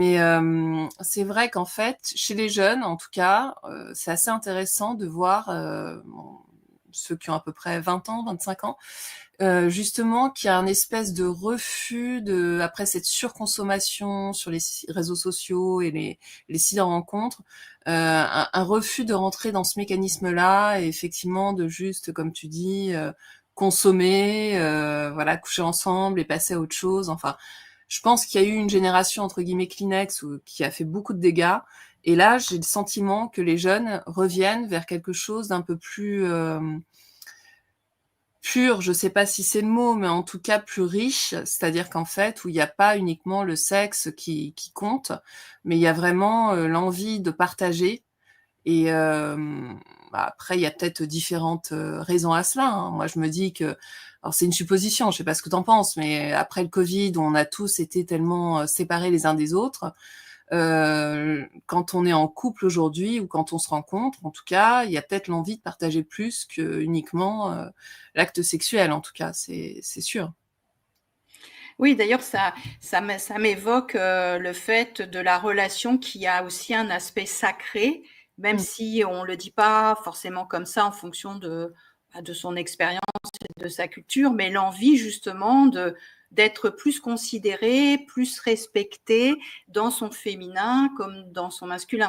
Mais c'est vrai qu'en fait, chez les jeunes, en tout cas, c'est assez intéressant de voir ceux qui ont à peu près 20 ans, 25 ans, justement, qu'il y a un espèce de refus après cette surconsommation sur les réseaux sociaux et les sites de rencontres, un refus de rentrer dans ce mécanisme-là et effectivement de juste, comme tu dis, consommer, voilà, coucher ensemble et passer à autre chose. Enfin, je pense qu'il y a eu une génération entre guillemets Kleenex qui a fait beaucoup de dégâts. Et là, j'ai le sentiment que les jeunes reviennent vers quelque chose d'un peu plus pur, je sais pas si c'est le mot, mais en tout cas plus riche, c'est-à-dire qu'en fait, où il n'y a pas uniquement le sexe qui compte, mais il y a vraiment l'envie de partager. Et après, il y a peut-être différentes raisons à cela, hein. Moi, je me dis que, alors c'est une supposition, je sais pas ce que t'en penses, mais après le Covid, où on a tous été tellement séparés les uns des autres, quand on est en couple aujourd'hui ou quand on se rencontre, en tout cas, il y a peut-être l'envie de partager plus que uniquement l'acte sexuel, en tout cas, c'est sûr. Oui, d'ailleurs, ça m'évoque le fait de la relation qui a aussi un aspect sacré, même Mm. si on le dit pas forcément comme ça en fonction de son expérience et de sa culture, mais l'envie justement d'être plus considéré, plus respecté dans son féminin comme dans son masculin.